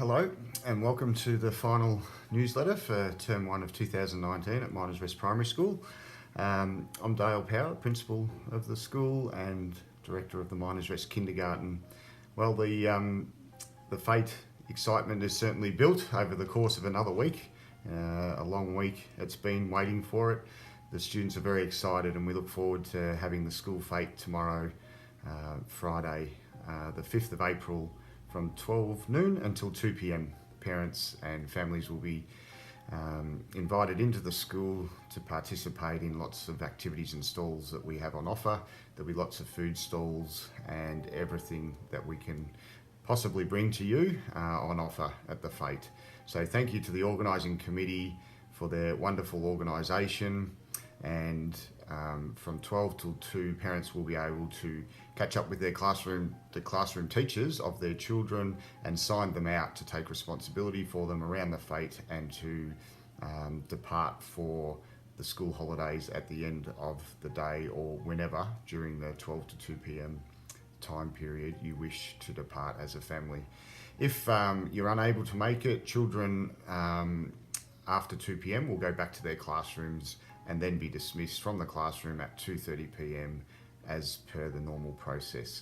Hello and welcome to the final newsletter for Term 1 of 2019 at Miners Rest Primary School. I'm Dale Power, Principal of the school and Director of the Miners Rest Kindergarten. Well, the fate excitement is certainly built over the course of another week. A long week it's been waiting for it. The students are very excited and we look forward to having the school fete tomorrow, Friday, the 5th of April, from 12 noon until 2 p.m. Parents and families will be invited into the school to participate in lots of activities and stalls that we have on offer. There'll be lots of food stalls and everything that we can possibly bring to you on offer at the fete. So thank you to the organising committee for their wonderful organisation, and from 12 till 2, parents will be able to catch up with the classroom teachers of their children and sign them out to take responsibility for them around the fete and to depart for the school holidays at the end of the day or whenever during the 12 to 2 p.m. time period you wish to depart as a family. If you're unable to make it, children after 2 p.m. will go back to their classrooms and then be dismissed from the classroom at 2:30 p.m. as per the normal process.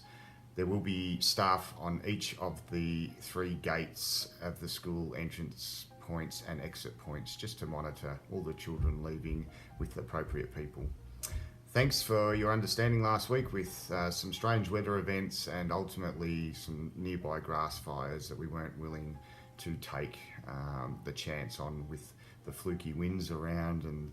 There will be staff on each of the 3 gates of the school entrance points and exit points just to monitor all the children leaving with appropriate people. Thanks for your understanding last week with some strange weather events and ultimately some nearby grass fires that we weren't willing to take the chance on with the fluky winds around and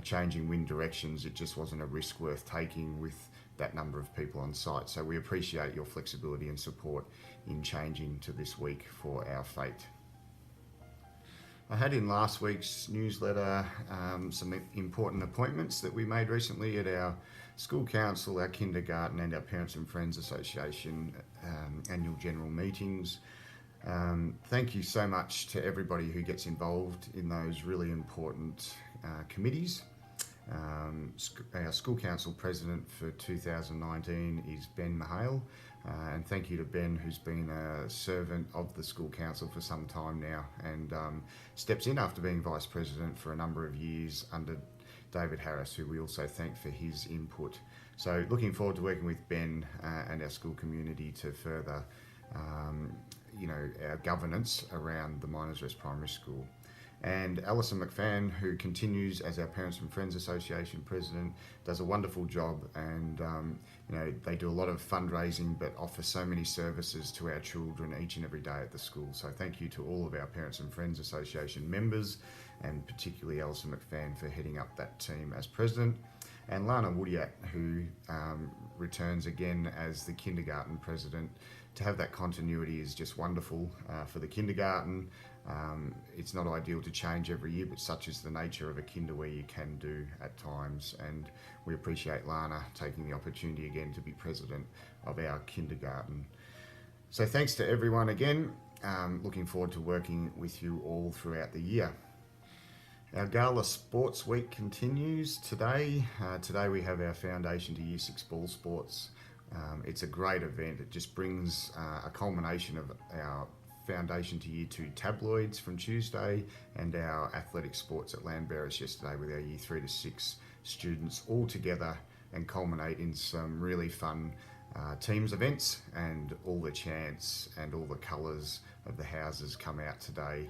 changing wind directions. It just wasn't a risk worth taking with that number of people on site. So we appreciate your flexibility and support in changing to this week for our fete. I had in last week's newsletter some important appointments that we made recently at our school council, our kindergarten and our Parents and Friends Association annual general meetings. Thank you so much to everybody who gets involved in those really important committees. Our school council president for 2019 is Ben Mahale, and thank you to Ben, who's been a servant of the school council for some time now and steps in after being vice president for a number of years under David Harris, who we also thank for his input. So looking forward to working with Ben and our school community to further our governance around the Miners Rest Primary School. And Alison McFan, who continues as our Parents and Friends Association president, does a wonderful job, and they do a lot of fundraising but offer so many services to our children each and every day at the school. So thank you to all of our Parents and Friends Association members, and particularly Alison McFan for heading up that team as president. And Lana Woodyat, who returns again as the kindergarten president. To have that continuity is just wonderful for the kindergarten. It's not ideal to change every year, but such is the nature of a kinder where you can do at times. And we appreciate Lana taking the opportunity again to be president of our kindergarten. So thanks to everyone again. Looking forward to working with you all throughout the year. Our Gala Sports Week continues today. Today we have our Foundation to Year 6 Ball Sports. It's a great event. It just brings a culmination of our Foundation to Year 2 tabloids from Tuesday and our athletic sports at Landberris yesterday with our Year 3 to 6 students all together and culminate in some really fun teams events, and all the chants and all the colours of the houses come out today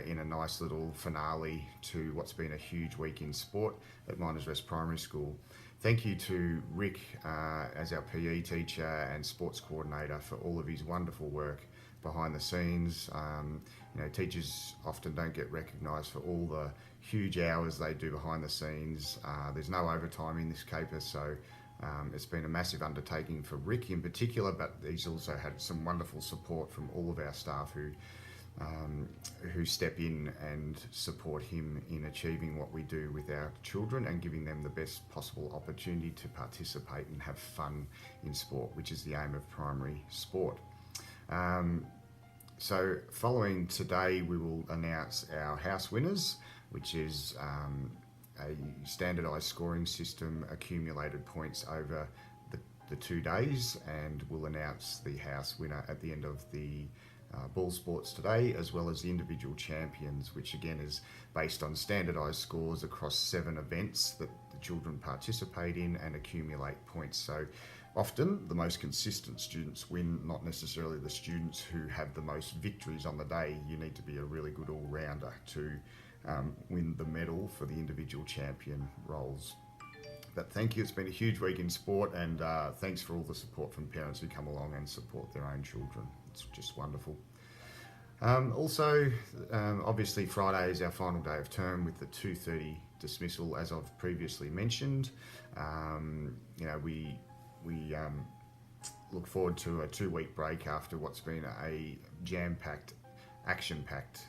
in a nice little finale to what's been a huge week in sport at Miners Rest Primary School. Thank you to Rick as our PE teacher and sports coordinator for all of his wonderful work behind the scenes. Teachers often don't get recognised for all the huge hours they do behind the scenes. There's no overtime in this caper, so it's been a massive undertaking for Rick in particular, but he's also had some wonderful support from all of our staff who step in and support him in achieving what we do with our children and giving them the best possible opportunity to participate and have fun in sport, which is the aim of primary sport. So following today, we will announce our house winners, which is a standardised scoring system, accumulated points over the 2 days, and we'll announce the house winner at the end of the ball sports today, as well as the individual champions, which again is based on standardised scores across 7 events that the children participate in and accumulate points. So often the most consistent students win, not necessarily the students who have the most victories on the day. You need to be a really good all-rounder to win the medal for the individual champion roles. But thank you, it's been a huge week in sport, and thanks for all the support from parents who come along and support their own children. It's just wonderful. Obviously Friday is our final day of term with the 2:30 dismissal, as I've previously mentioned. We look forward to a 2-week break after what's been a jam-packed, action-packed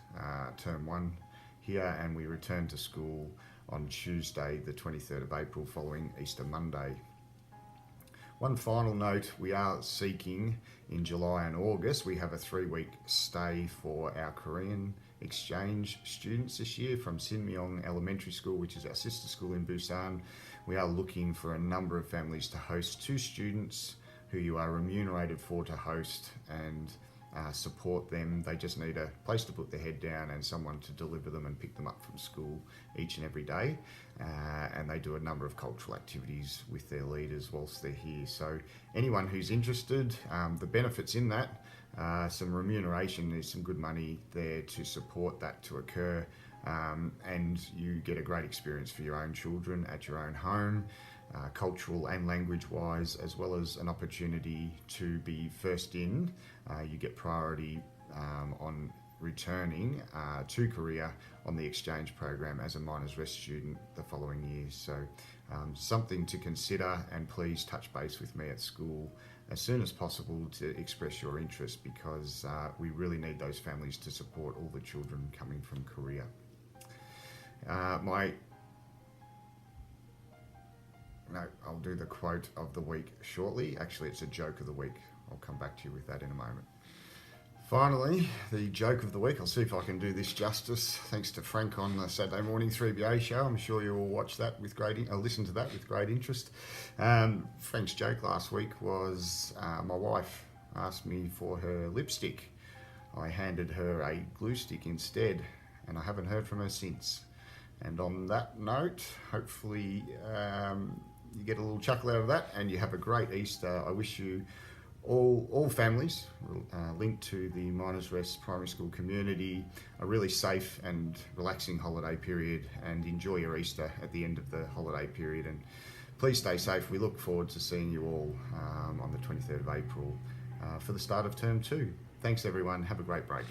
term 1 here, and we return to school on Tuesday the 23rd of April following Easter Monday. One final note, we are seeking in July and August, we have a 3-week stay for our Korean exchange students this year from Sinmyeong Elementary School, which is our sister school in Busan. We are looking for a number of families to host 2 students who you are remunerated for to host and support them. They just need a place to put their head down and someone to deliver them and pick them up from school each and every day. And they do a number of cultural activities with their leaders whilst they're here. So anyone who's interested, the benefits in that, some remuneration, there's some good money there to support that to occur. And you get a great experience for your own children at your own home, cultural and language wise, as well as an opportunity to be first in. You get priority on returning to Korea on the exchange program as a minors rest student the following year. So something to consider, and please touch base with me at school as soon as possible to express your interest, because we really need those families to support all the children coming from Korea. I'll do the quote of the week shortly. Actually, it's a joke of the week. I'll come back to you with that in a moment. Finally, the joke of the week. I'll see if I can do this justice. Thanks to Frank on the Saturday morning 3BA show. I'm sure you will watch that with listen to that with great interest. Frank's joke last week was my wife asked me for her lipstick. I handed her a glue stick instead, and I haven't heard from her since. And on that note, hopefully you get a little chuckle out of that and you have a great Easter. I wish you all families linked to the Miners Rest Primary School community a really safe and relaxing holiday period, and enjoy your Easter at the end of the holiday period. And please stay safe. We look forward to seeing you all on the 23rd of April for the start of term 2. Thanks everyone. Have a great break.